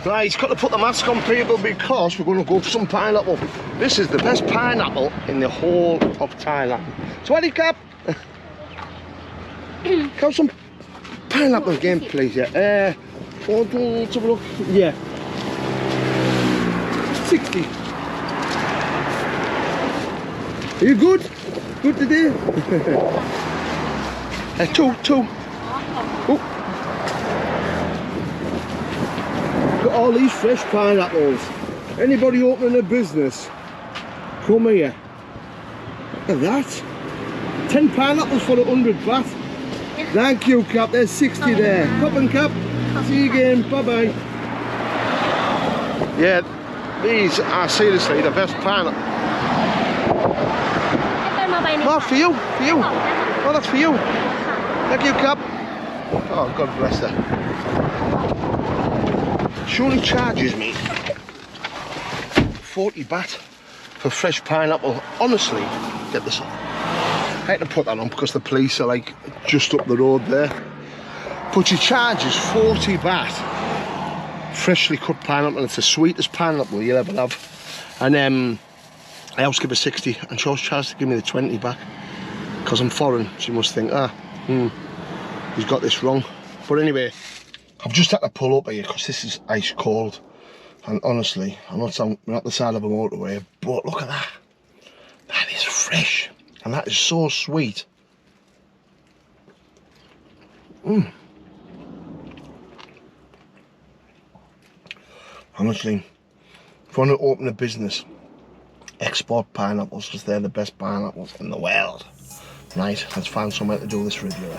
Right, he's got to put the mask on, people, because we're going to go for some pineapple. This is the best pineapple in the whole of Thailand. So, Eddie Cap, have some pineapple again, please. Yeah. Let's have a look. Yeah. 60. Are you good? Good today? Two. Oh. Got all these fresh pineapples. Anybody opening a business, come here. Look at that. 10 pineapples for 100 baht. Thank you, Cap. There's 60 there. Cup and Cap. See you again. Bye-bye. Yeah, these are seriously the best pineapple. Not for you. For you. Oh, that's for you. Thank you, Cap. Oh, God bless her. She only charges me 40 baht for fresh pineapple. Honestly, get this on. I had to put that on because the police are like just up the road there. But she charges 40 baht. Freshly cut pineapple, and it's the sweetest pineapple you'll ever have. And I always give her 60, and she always tries to give me the 20 back. Because I'm foreign, she must think, he's got this wrong. But anyway, I've just had to pull up here because this is ice cold. And honestly, I'm not saying we're at the side of a motorway, but look at that. That is fresh. And that is so sweet. Honestly, if you want to open a business, export pineapples, because they're the best pineapples in the world. Right, let's find somewhere to do this review.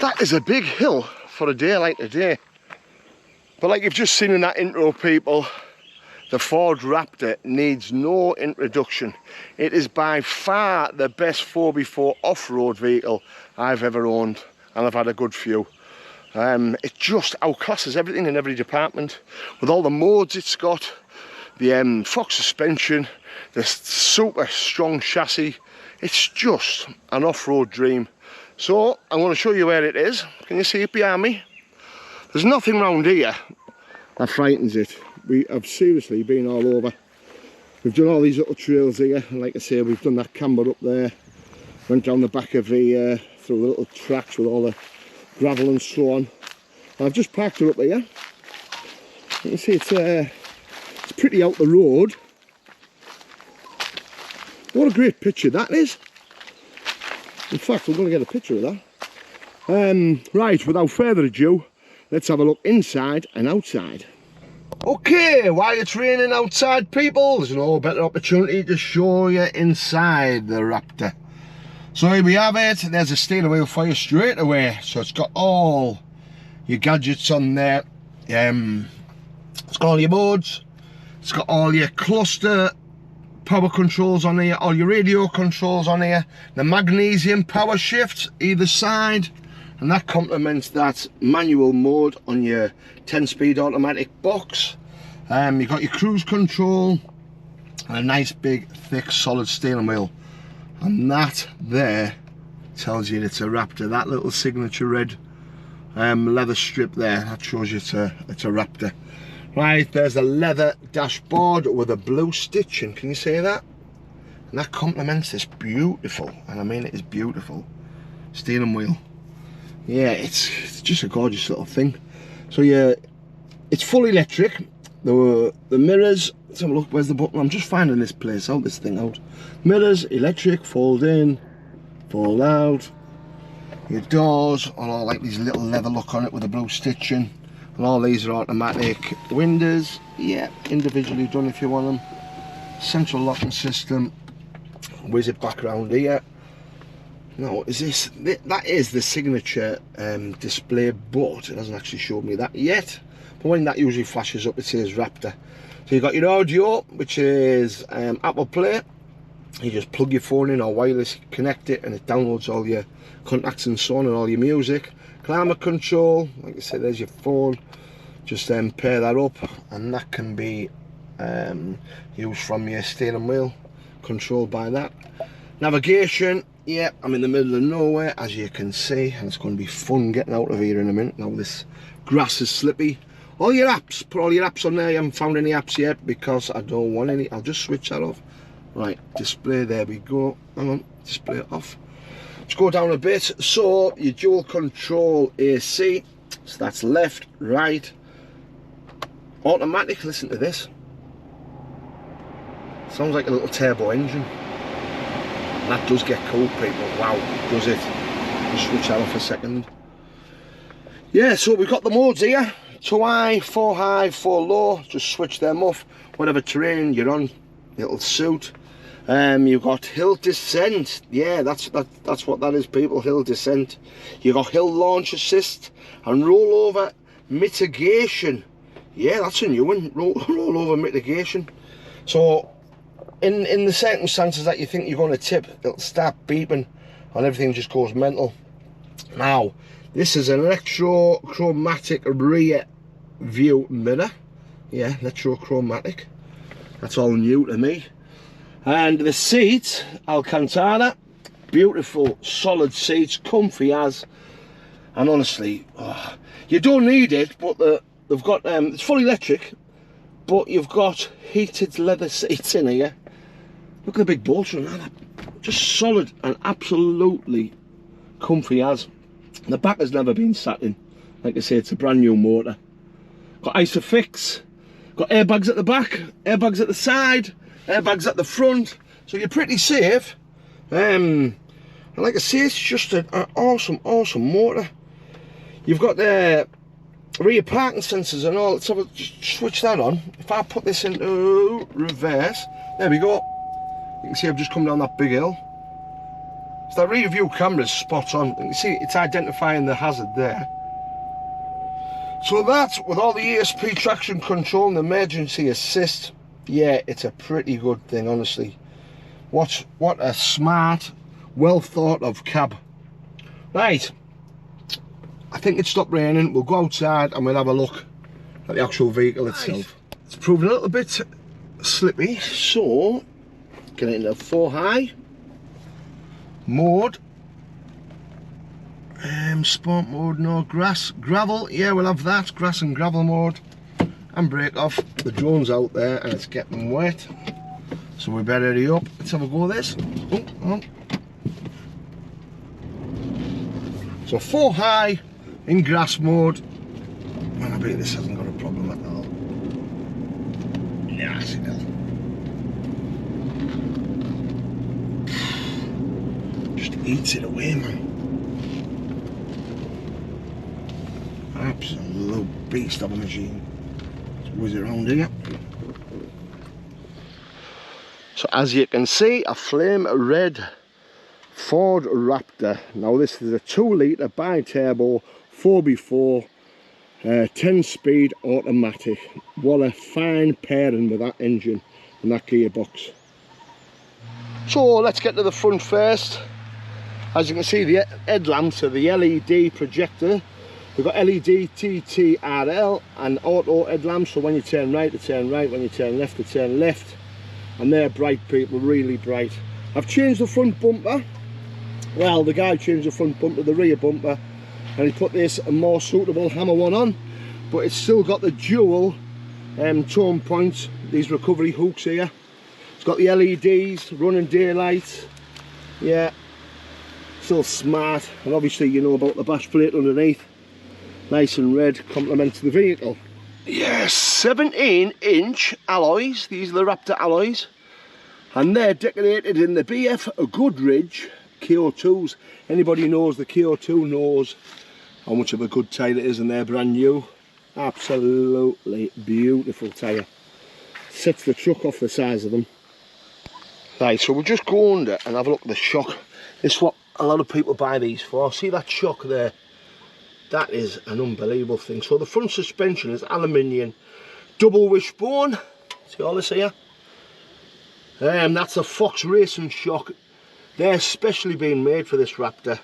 That is a big hill for a day like today. But like you've just seen in that intro, people, the Ford Raptor needs no introduction. It is by far the best 4x4 off-road vehicle I've ever owned, and I've had a good few. It just outclasses everything in every department, with all the modes it's got, the Fox suspension, the super strong chassis. It's just an off-road dream. So I'm going to show you where it is. Can you see it behind me? There's nothing around here that frightens it. We have seriously been all over. We've done all these little trails here, and like I say, we've done that camber up there, went down the back of the through the little tracks with all the gravel and so on. And I've just parked her up here. You can see it's pretty out the road. What a great picture that is. In fact, I'm going to get a picture of that. Right, without further ado, let's have a look inside and outside. Okay, while it's raining outside, people, there's no better opportunity to show you inside the Raptor. So here we have it. There's a steering wheel for you straight away. So it's got all your gadgets on there. It's got all your modes. It's got all your cluster power controls on here, all your radio controls on here, the magnesium power shifts either side, and that complements that manual mode on your 10-speed automatic box. You've got your cruise control and a nice big thick solid steering wheel, and that there tells you it's a Raptor. That little signature red leather strip there, that shows you it's a Raptor. Right, there's a leather dashboard with a blue stitching, can you see that? And that complements this beautiful, and I mean it is beautiful, steering wheel. Yeah, it's just a gorgeous little thing. So yeah, it's full electric. The mirrors, let's have a look, where's the button? I'm just finding this place out, this thing out. Mirrors, electric, fold in, fold out. Your doors are all like these little leather look on it with the blue stitching. And all these are automatic windows, yeah, individually done if you want them. Central locking system. Whiz it back around here. Now, is this, that is the signature display, but it hasn't actually showed me that yet. But when that usually flashes up, it says Raptor. So you've got your audio, which is Apple Play. You just plug your phone in or wireless, connect it, and it downloads all your contacts and so on, and all your music. Climate control, like I said, there's your phone. Just pair that up, and that can be used from your steering wheel, controlled by that. Navigation, yeah, I'm in the middle of nowhere, as you can see, and it's going to be fun getting out of here in a minute. Now this grass is slippy. All your apps, put all your apps on there. You haven't found any apps yet because I don't want any. I'll just switch that off. Right, display, there we go. Hang on, display off. Let's go down a bit. So your dual control AC, so that's left, right, automatic. Listen to this, sounds like a little turbo engine. That does get cool, people. Wow, does it? Just switch that off a second. Yeah, so we've got the modes here: 2 high, 4 high, 4 low. Just switch them off whatever terrain you're on, it'll suit. You've got hill descent. Yeah, that's what that is, people. Hill descent. You've got hill launch assist and rollover mitigation. Yeah, that's a new one. Rollover mitigation. So in the circumstances that you think you're going to tip, it'll start beeping and everything just goes mental. Now, this is an electrochromatic rear view mirror. Yeah, electrochromatic. That's all new to me. And the seats, Alcantara, beautiful solid seats, comfy as, and honestly, you don't need it, but they've got it's full electric, but you've got heated leather seats in here. Look at the big bolster on that, just solid and absolutely comfy as. The back has never been sat in. Like I say, it's a brand new motor. Got Isofix, got airbags at the back, airbags at the side, airbags at the front, so you're pretty safe. And like I say, it's just an awesome motor. You've got the rear parking sensors and all. Let's have a, just switch that on. If I put this into reverse, there we go. You can see I've just come down that big hill. So that rear view camera is spot on. You see, it's identifying the hazard there. So that, with all the ESP traction control and emergency assist, yeah, it's a pretty good thing, honestly. What a smart, well thought of cab. Right, I think it's stopped raining. We'll go outside and we'll have a look at the actual vehicle itself. It's proving a little bit slippy, so get it into 4 high mode. Sport mode, no. Grass, gravel, yeah, we'll have that. Grass and gravel mode. And brake off. The drone's out there and it's getting wet, so we better hurry up. Let's have a go at this. Oh. So 4 high in grass mode. Man, I bet this hasn't got a problem at all. Nah, it doesn't. Just eats it away, man. Absolute beast of a machine. Let's whiz it around here. So as you can see, a flame red Ford Raptor. Now this is a 2 litre bi-turbo 4x4 10 speed automatic. What a fine pairing with that engine and that gearbox. So let's get to the front first. As you can see, the headlamps are the LED projector. We've got LED, TTRL and auto headlamps, so when you turn right, they turn right, when you turn left, they turn left. And they're bright, people, really bright. I've changed the front bumper. Well, the guy changed the front bumper, the rear bumper, and he put this a more suitable Hammer one on, but it's still got the dual tone points, these recovery hooks here. It's got the LEDs, running daylights, yeah, still smart. And obviously you know about the bash plate underneath, nice and red, complements the vehicle. Yes, 17-inch alloys. These are the Raptor alloys, and they're decorated in the BF Goodrich KO2s. Anybody knows the KO2 knows how much of a good tyre it is, and they're brand new. Absolutely beautiful tyre. Sets the truck off the size of them. Right, so we'll just go under and have a look at the shock. This is what a lot of people buy these for. See that shock there? That is an unbelievable thing. So the front suspension is aluminium, double wishbone. See all this here? That's a Fox Racing shock. They're specially being made for this Raptor.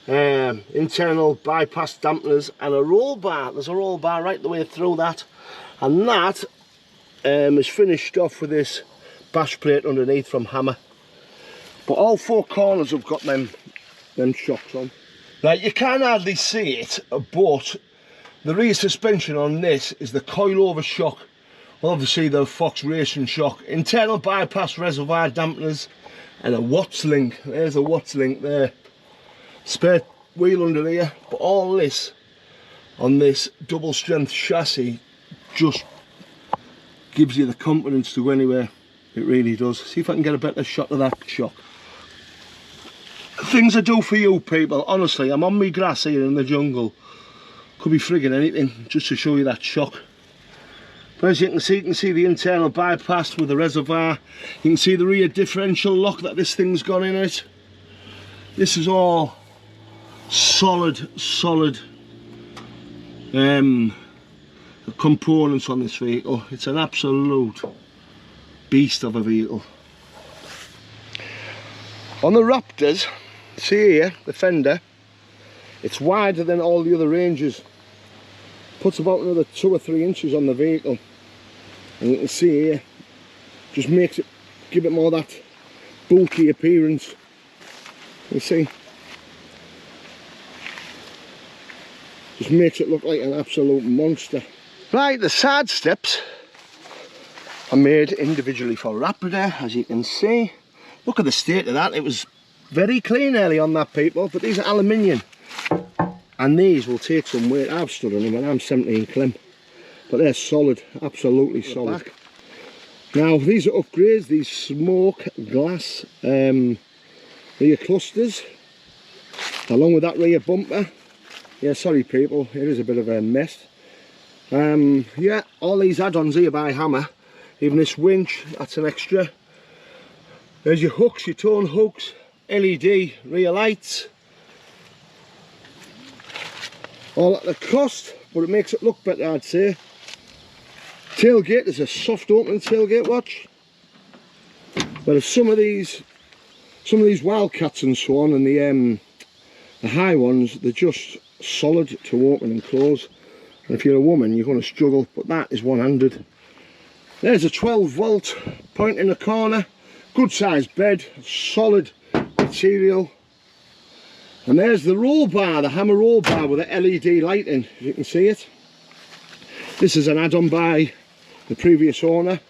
Internal bypass dampeners and a roll bar. There's a roll bar right the way through that. And that is finished off with this bash plate underneath from Hammer. But all 4 corners have got them shocks on. Now you can hardly see it, but the rear suspension on this is the coilover shock. Well, obviously the Fox Racing shock. Internal bypass reservoir dampeners and a Watts link. There's a Watts link there. Spare wheel under here. But all this on this double strength chassis just gives you the confidence to go anywhere. It really does. See if I can get a better shot of that shock. Things I do for you people, honestly, I'm on my grass here in the jungle. Could be frigging anything just to show you that shock. But as you can see the internal bypass with the reservoir. You can see the rear differential lock that this thing's got in it. This is all solid components on this vehicle. It's an absolute beast of a vehicle. On the Raptors, see here, the fender, it's wider than all the other ranges. Puts about another 2 or 3 inches on the vehicle. And you can see here, just makes it, give it more that bulky appearance. You see? Just makes it look like an absolute monster. Right, the side steps are made individually for Raptor, as you can see. Look at the state of that. It was very clean early on that, people, but these are aluminium and these will take some weight. I've stood on them and I'm 17 clim, but they're solid, absolutely solid. Now these are upgrades, these smoke glass rear clusters along with that rear bumper. Yeah, sorry people, it is a bit of a mess. Yeah, all these add-ons here by Hammer, even this winch, that's an extra. There's your hooks, your tone hooks, LED rear lights. All at the cost, but it makes it look better, I'd say. Tailgate is a soft opening tailgate watch. But if some of these Wildcats and so on, and the high ones, they're just solid to open and close. And if you're a woman, you're going to struggle, but that is one-handed. There's a 12 volt point in the corner, good sized bed, solid material. And there's the roll bar, the hammer roll bar with the LED lighting, if you can see it. This is an add-on by the previous owner.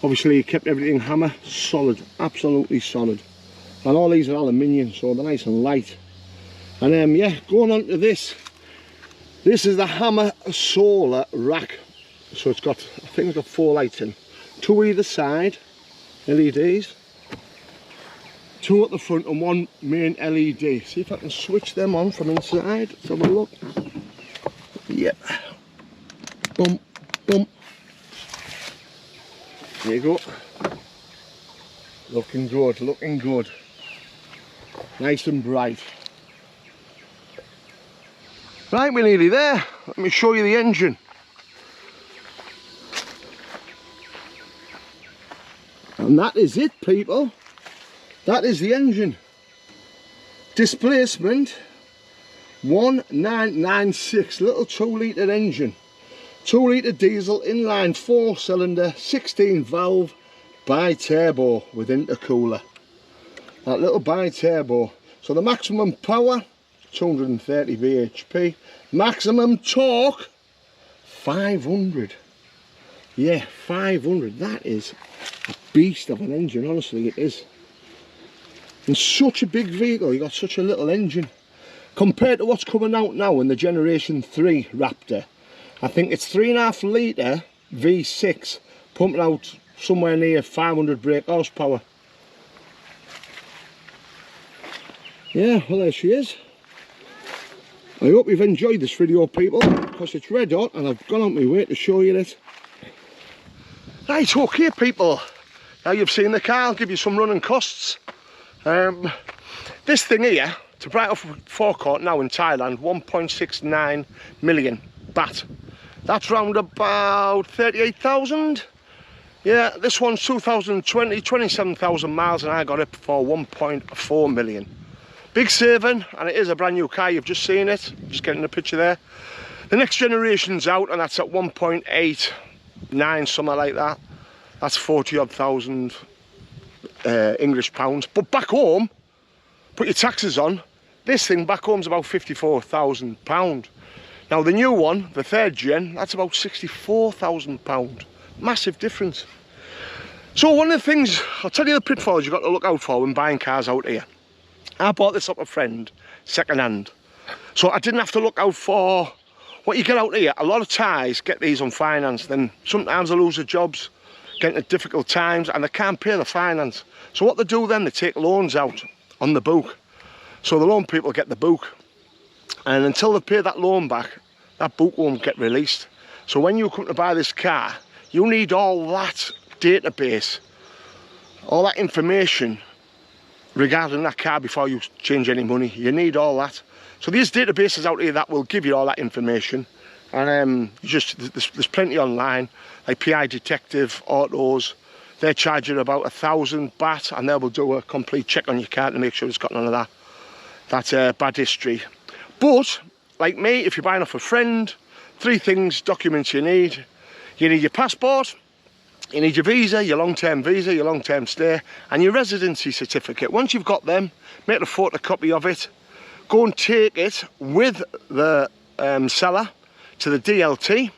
Obviously he kept everything hammer, solid, absolutely solid. And all these are aluminium, so they're nice and light. And yeah, going on to this. This is the hammer solar rack. So it's got, I think it's got 4 lights in. 2 either side, LEDs. 2 at the front and 1 main LED. See if I can switch them on from inside. Let's have a look. Yep. Boom, boom. There you go. Looking good, looking good. Nice and bright. Right, we're nearly there. Let me show you the engine. And that is it, people. That is the engine. Displacement 1996, little 2 litre engine. 2 litre diesel, inline 4-cylinder, 16 valve, bi-turbo with intercooler. That little bi-turbo. So the maximum power, 230 bhp. Maximum torque, 500. Yeah, 500. That is a beast of an engine, honestly it is. And such a big vehicle, you got such a little engine. Compared to what's coming out now in the Generation 3 Raptor. I think it's 3.5 litre V6 pumping out somewhere near 500 brake horsepower. Yeah, well there she is. I hope you've enjoyed this video, people, because it's red hot and I've gone on my way to show you it. Right, okay people, now you've seen the car, I'll give you some running costs. This thing here, to bright off forecourt now in Thailand, 1.69 million baht. That's round about 38,000. Yeah, this one's 2020, 27,000 miles, and I got it for 1.4 million. Big saving, and it is a brand new car, you've just seen it, just getting the picture there. The next generation's out, and that's at 1.89, something like that. That's 40-odd thousand English pounds. But back home, put your taxes on, this thing back home's about £54,000. Now the new one, the 3rd gen, that's about £64,000. Massive difference. So one of the things, I'll tell you the pitfalls you've got to look out for when buying cars out here. I bought this off a friend, second hand. So I didn't have to look out for what you get out here. A lot of Thais get these on finance, then sometimes they lose their jobs, get into difficult times, and they can't pay the finance. So what they do then, they take loans out on the book. So the loan people get the book. And until they pay that loan back, that book won't get released. So when you come to buy this car, you need all that database, all that information regarding that car before you change any money. You need all that. So there's databases out here that will give you all that information. And there's plenty online, like PI Detective, Autos. They charge you about 1,000 baht, and they will do a complete check on your car to make sure it's got none of that bad history. But, like me, if you're buying off a friend, 3 things, documents you need. You need your passport, you need your visa, your long-term visa, your long-term stay, and your residency certificate. Once you've got them, make a photocopy of it, go and take it with the seller to the DLT,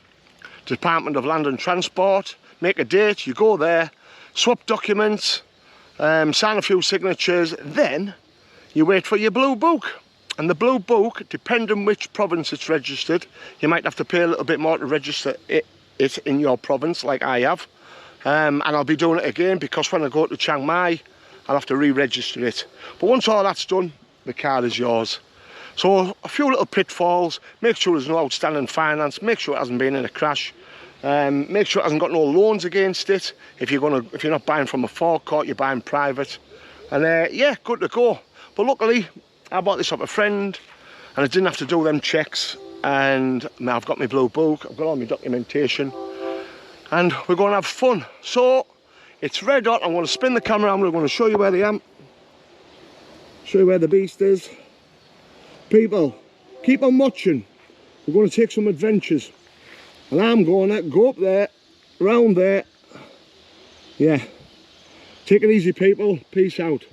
Department of Land and Transport, make a date, you go there, swap documents, sign a few signatures, then you wait for your blue book. And the blue book, depending which province it's registered, you might have to pay a little bit more to register it in your province, like I have. And I'll be doing it again, because when I go to Chiang Mai, I'll have to re-register it. But once all that's done, the car is yours. So a few little pitfalls: make sure there's no outstanding finance, make sure it hasn't been in a crash, make sure it hasn't got no loans against it. If you're not buying from a forecourt, you're buying private. And yeah, good to go. But luckily I bought this off a friend and I didn't have to do them checks, and now I've got my blue book, I've got all my documentation, and we're going to have fun. So it's red hot. I'm going to spin the camera and we're going to show you where I am, show you where the beast is. People, keep on watching. We're going to take some adventures, and I'm going to go up there, round there. Yeah, take it easy people, peace out.